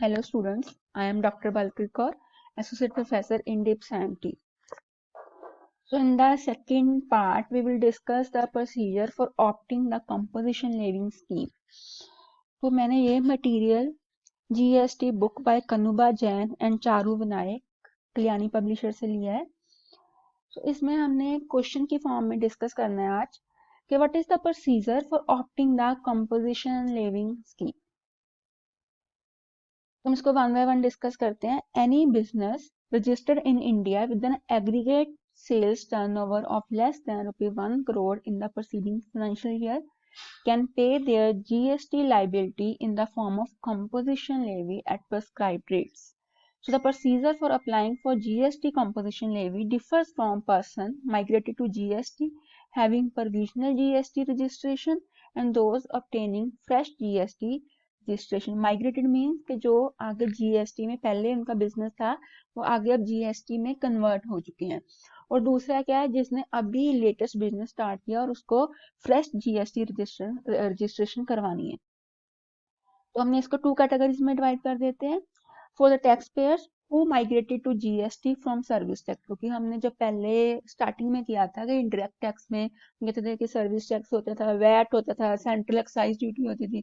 Hello students, I am Dr. Balkar Kaur, Associate Professor in DIPS IMT. So in the second part, we will discuss the procedure for opting the composition levying scheme. तो मैंने ये material GST book by Kanubha Jain and Charu Vinayak Kalyani publisher से लिया है. तो इसमें हमने question की फॉर्म में डिस्कस करना है आज कि what is the procedure for opting the composition levying scheme. हम इसको वन बाय वन डिस्कस करते हैं. Any business registered in India with an aggregate sales turnover of less than ₹1 crore in the preceding financial year can pay their GST liability in the form of composition levy at prescribed rates. So the procedure for applying for GST composition levy differs from person migrated to GST having provisional GST registration and those obtaining fresh GST registration. Migrated means कि जो आगे GST में पहले उनका business था वो आगे अब जीएसटी में कन्वर्ट हो चुके हैं. और दूसरा क्या है, जिसने अभी लेटेस्ट बिजनेस स्टार्ट किया और उसको फ्रेश जीएसटी रजिस्ट्रेशन करवानी है. तो हमने इसको 2 कैटेगरीज में डिवाइड कर देते हैं. For the tax payers who migrated to GST from service tax, क्योंकि हमने जब पहले स्टार्टिंग में किया था कि इंडायरेक्ट टैक्स में कहते थे कि सर्विस टैक्स होता था, वैट होता था, सेंट्रल एक्साइज ड्यूटी होती थी.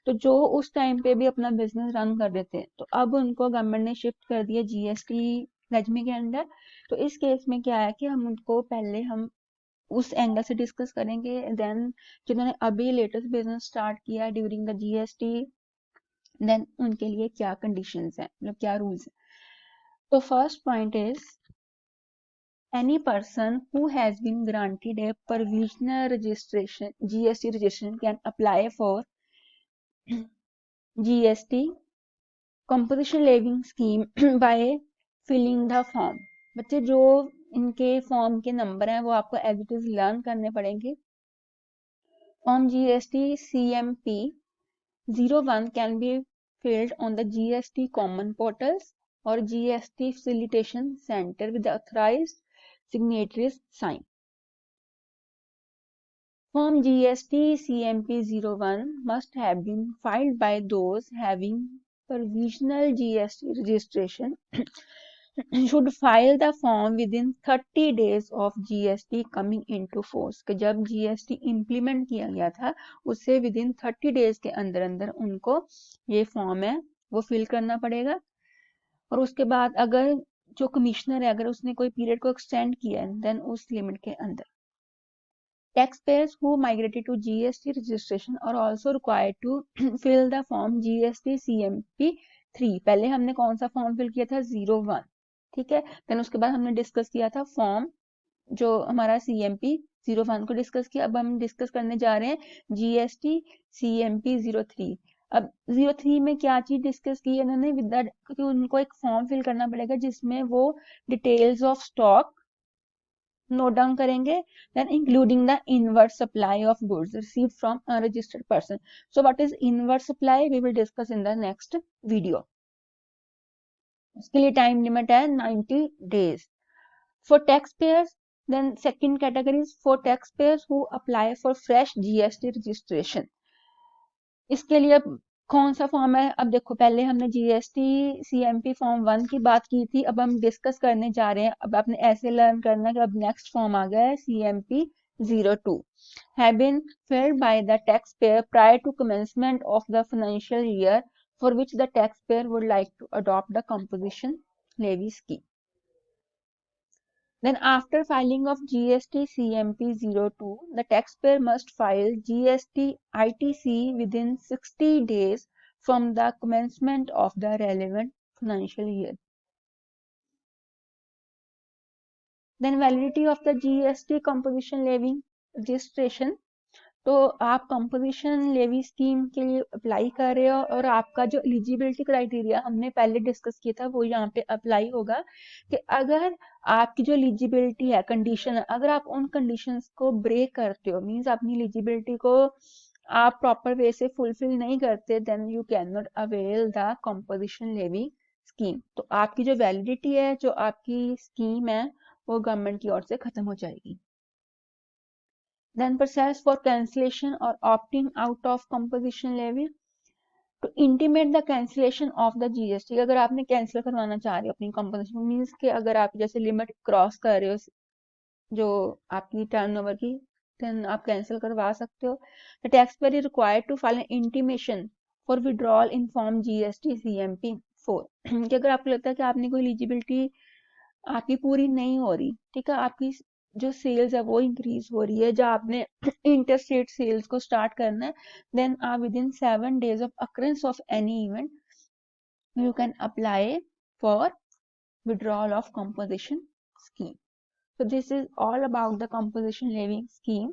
तो जो उस टाइम पे भी अपना बिजनेस रन कर रहे थे तो अब उनको गवर्नमेंट ने शिफ्ट कर दिया जीएसटी रेजिमे के अंडर. तो इस केस में क्या है कि हम उनको पहले हम उस एंगल से डिस्कस करेंगे. देन जिन्होंने अभी लेटेस्ट बिजनेस स्टार्ट किया ड्यूरिंग द जीएसटी, देन उनके लिए क्या कंडीशंस हैं, मतलब क्या रूल्स हैं. तो first point is any person who has been granted a provisional registration GST registration can apply for GST composition levying scheme by filling the form. बच्चे जो इनके फॉर्म के नंबर हैं वो आपको एज इट इज लर्न करने पड़ेंगे. Form GST CMP 01 can be filled on the GST common portals or GST facilitation center with the authorized signatories sign. Form GST CMP 01 must have been filed by those having provisional GST registration should file the form within 30 days of GST coming into force. कि जब GST implement किया गया था उससे within 30 days के अंदर अंदर उनको ये फॉर्म है वो फिल करना पड़ेगा. और उसके बाद अगर जो कमिश्नर है अगर उसने कोई पीरियड को एक्सटेंड किया है देन उस लिमिट के अंदर. Taxpayers who migrated to GST registration are also required to fill the form GST CMP 3. पहले हमने कौन सा फॉर्म फिल किया था 01, ठीक है. देन उसके बाद हमने डिस्कस किया था फॉर्म जो हमारा CMP 01 को डिस्कस किया. अब हम डिस्कस करने जा रहे हैं GST CMP 03. अब 03 में क्या चीज डिस्कस की है इन्होंने क्योंकि उनको एक फॉर्म फिल करना पड़ेगा जिसमें वो details of stock note down करेंगे, then including the inward supply of goods received from a registered person. So what is inward supply we will discuss in the next video. उसके लिए time limit है 90 days. For taxpayers, then second category is for taxpayers who apply for fresh GST registration. इसके लिए कौन सा form है. अब देखो पहले हमने GST CMP फॉर्म 1 की बात की थी, अब हम डिस्कस करने जा रहे हैं. अब आपने ऐसे लर्न करना कि अब नेक्स्ट फॉर्म आ गया है CMP 02 have been filled by the taxpayer prior to commencement of the financial year for which the taxpayer would like to adopt the composition levy scheme. Then after filing of GST CMP 02, the taxpayer must file GST ITC within 60 days from the commencement of the relevant financial year. Then validity of the GST composition levy registration. तो आप composition levy scheme के लिए apply कर रहे हो और आपका जो एलिजिबिलिटी क्राइटेरिया हमने पहले डिस्कस किया था वो यहाँ पे अप्लाई होगा कि अगर आपकी जो एलिजिबिलिटी है कंडीशन है अगर आप उन कंडीशंस को ब्रेक करते हो मींस अपनी एलिजिबिलिटी को आप प्रॉपर वे से फुलफिल नहीं करते then you cannot avail the composition levy scheme. तो आपकी जो वैलिडिटी है जो आपकी स्कीम है वो गवर्नमेंट की ओर से खत्म हो जाएगी. Then process for cancellation or opting out of composition levy. To intimate the cancellation of the GST, अगर आपने कैंसिल करवाना चाह रहे हो अपनी कंपनसेशन, मीन्स कि अगर आप जैसे लिमिट क्रॉस कर रहे हो जो आपकी टर्नओवर की, देन आप कैंसिल करवा सकते हो। The tax payer is required to file an intimation for withdrawal in form GST CMP 4 कि अगर आपको लगता है कि आपने कोई एलिजिबिलिटी आपकी पूरी नहीं हो रही, ठीक है, आपकी जो सेल्स है वो इंक्रीज हो रही है, जो आपने इंटरस्टेट सेल्स को स्टार्ट करना है, देन आप with in 7 days of occurrence of any event you can apply for withdrawal of composition scheme. So this is all about the composition levy scheme.